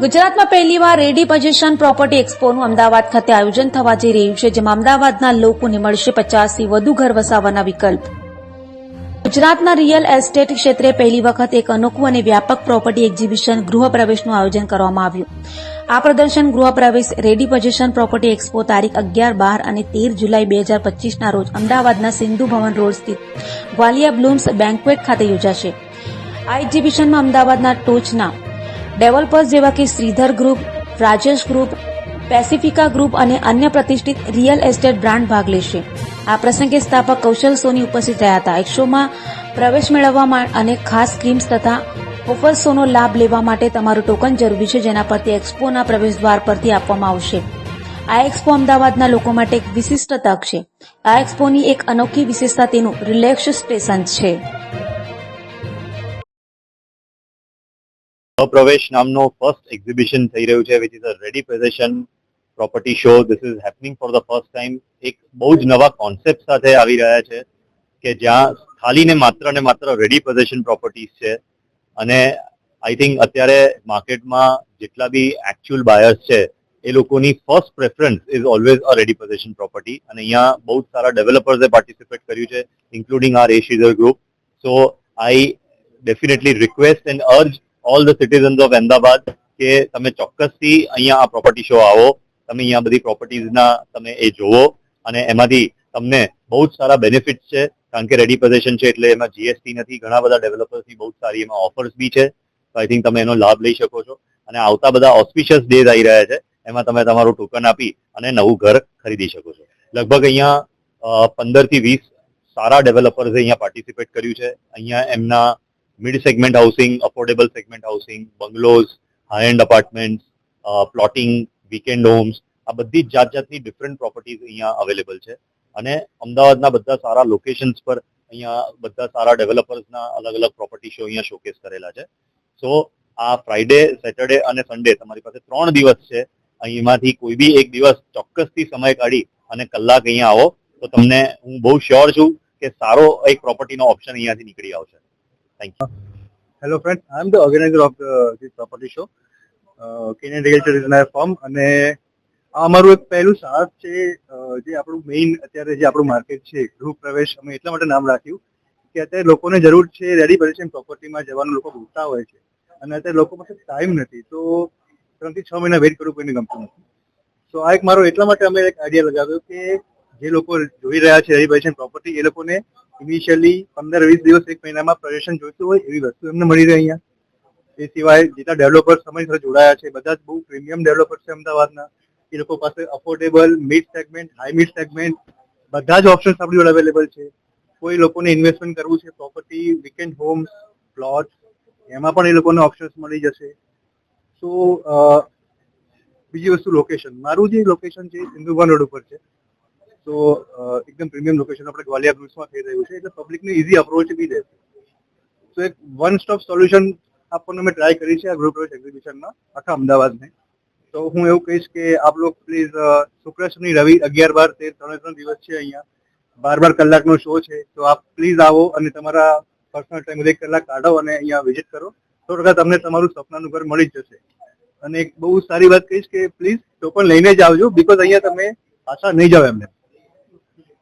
ગુજરાતમાં પહેલીવાર ready possession property એક્સપોનું Ahmedabad ખાતે આયોજન થવા જઈ રહ્યું છે, જેમાં અમદાવાદના લોકોને મળશે 50થી વધુ ઘર વસાવવાના વિકલ્પ. ગુજરાતના રિયલ એસ્ટેટ ક્ષેત્રે પહેલી વખત એક અનોખું અને વ્યાપક પ્રોપર્ટી એક્ઝિબિશન ગૃહપ્રવેશનું આયોજન કરવામાં આવ્યું. આ પ્રદર્શન ગૃહપ્રવેશ રેડી પોઝેશન પ્રોપર્ટી એક્સપો તારીખ 11, 12 અને 13 જુલાઈ 2025ના રોજ અમદાવાદના સિંધુ ભવન રોડ સ્થિત ગ્વાલિયા બ્લૂમ્સ બેન્ક્વેટ ખાતે યોજાશે. આ એક્ઝિબિશનમાં અમદાવાદના ટોચના ડેવલપર્સ જેવા કે Shridhar group, Rajesh group, Pacifica group અને અન્ય પ્રતિષ્ઠિત રિયલ એસ્ટેટ બ્રાન્ડ ભાગ લેશે. આ પ્રસંગે સ્થાપક કૌશલ સોની ઉપસ્થિત રહ્યા હતા. એક્સપોમાં પ્રવેશ મેળવવા અને ખાસ સ્કીમ્સ તથા ઓફર્સનો લાભ લેવા માટે તમારું ટોકન જરૂરી છે, જેના પરથી એક્સપોના પ્રવેશદ્વાર પરથી આપવામાં આવશે. આ એક્સપો અમદાવાદના લોકો માટે એક વિશિષ્ટ તક છે. આ એક્સપોની એક અનોખી વિશેષતા તેનું રિલેક્સ સ્ટેશન છે. પ્રવેશ નામનો ફર્સ્ટ એક્ઝિબિશન થઈ રહ્યું છે, which is a ready possession property show. This is happening for the first time. એક બહુ જ નવા કોન્સેપ્ટ સાથે આવી રહ્યા છે કે જ્યાં ખાલી ને માત્ર રેડી પોઝેશન પ્રોપર્ટીઝ છે. અને આઈ થિંક અત્યારે માર્કેટમાં જેટલા બી એકચ્યુઅલ બાયર્સ છે એ લોકોની first preference is always a ready possession property. અને અહીંયા બહુ જ સારા ડેવલપર્સે પાર્ટિસિપેટ કર્યું છે, including R Shridhar group. So I definitely request and urge all the citizens of Ahmedabad કે તમે ચોક્કસથી અહીંયા આ પ્રોપર્ટી શો આવો. તમે અહીંયા બધી પ્રોપર્ટીઝના તમે એ જોવો અને એમાંથી તમને બહુ જ સારા બેનિફિટ્સ છે, કારણ કે રેડી પોઝેશન છે એટલે એમાં જીએસટી નથી. ઘણા બધા ડેવલપર્સની બહુ સારી એમાં ઓફર્સ બી છે. તો આઈ થિંક તમે એનો લાભ લઈ શકો છો. અને આવતા બધા ઓસ્પિશિયસ ડેઝ આવી રહ્યા છે, એમાં તમે તમારું ટોકન આપી અને નવું ઘર ખરીદી શકો છો. લગભગ અહીંયા 15 થી 20 સારા ડેવલપર્સે અહીંયા પાર્ટિસિપેટ કર્યું છે. અહીંયા એમના mid segment housing, affordable segment housing, bungalows, high end apartment, plotting, weekend homes, આ બધી જ જાતની ડિફરન્ટ પ્રોપર્ટીઝ અહીંયા અવેલેબલ છે. અને અમદાવાદના બધા સારા લોકેશન્સ પર અહીંયા બધા સારા ડેવલપર્સના અલગ અલગ પ્રોપર્ટી શો અહીંયા શોકેસ કરેલા છે. સો આ ફ્રાઈડે, સેટરડે અને સન્ડે તમારી પાસે 3 દિવસ છે. અહીંમાંથી કોઈ બી એક દિવસ ચોક્કસથી સમય કાઢી અને કલાક અહીંયા આવો તો તમને હું બહુ શ્યોર છું કે સારો એક પ્રોપર્ટીનો ઓપ્શન અહીંયાથી નીકળી આવશે. Thank you. Hello friends, I am the organizer of this property show. Kenyan Realtor is my firm અને આ અમારું એક પહેલું સાહસ છે. જે આપણું મેઇન અત્યારે જે આપણું માર્કેટ છે ગૃહ પ્રવેશ, અમે એટલા માટે નામ રાખ્યું કે અત્યારે લોકોને જરૂર છે રેડી પોઝેશન પ્રોપર્ટીમાં જવાનું. લોકો ભૂલતા હોય છે અને અત્યારે લોકો પાસે ટાઈમ નથી, તો 3 થી 6 મહિના વેઇટ કરવું કોઈને ગમતું નથી. તો આ એક મારો એટલા માટે અમે એક આઈડિયા લગાવ્યો કે જે લોકો જોઈ રહ્યા છે રેડી પોઝેશન પ્રોપર્ટી, એ લોકોને ઇનિશિયલી 15-20 દિવસ, 1 મહિનામાં પોઝેશન જોઈતું હોય એવી વસ્તુ એમને મળી રહે અહીંયા. એ સિવાય જેટલા ડેવલપર્સ અમારી સાથે જોડાયા છે બધા જ બહુ પ્રીમિયમ ડેવલપર્સ છે અમદાવાદના. એ લોકો પાસે affordable, mid segment, high mid segment બધા જ ઓપ્શન્સ આપણી જોડે અવેલેબલ છે. કોઈ લોકોને ઇન્વેસ્ટમેન્ટ કરવું છે પ્રોપર્ટી, વીકેન્ડ હોમ્સ, પ્લોટ, એમાં પણ એ લોકોને ઓપ્શન્સ મળી જશે. સો બીજી વસ્તુ લોકેશન. મારું જે લોકેશન છે સિંધુભવન રોડ ઉપર છે. તો એકદમ પ્રીમિયમ લોકેશન આપણે ગ્વાલિયા બ્લૂમ્સમાં થઈ રહ્યું છે, એટલે પબ્લિકને ઇઝી અપ્રોચ બી રહેશે. તો એક વન સ્ટોપ સોલ્યુશન આપવાનો મેં ટ્રાય કરી છે આ ગૃહ પ્રવેશ એક્ઝિબિશનમાં આખા અમદાવાદને. તો હું એવું કહીશ કે આપ લોગ પ્લીઝ શુક્ર, શનિ, રવિ 11, 12, 13 3 દિવસ છે અહીંયા. 12 કલાકનો શો છે, તો આપ પ્લીઝ આવો અને તમારા પર્સનલ ટાઈમ 1 કલાક કાઢો અને અહીંયા વિઝિટ કરો. 100% તમને તમારું સપનાનું ઘર મળી જ જશે. અને એક બહુ સારી વાત કહીશ કે પ્લીઝ ટોકન લઈને જ આવજો, બીકોઝ અહીંયા તમે પાછા નહીં જાઓ એમને.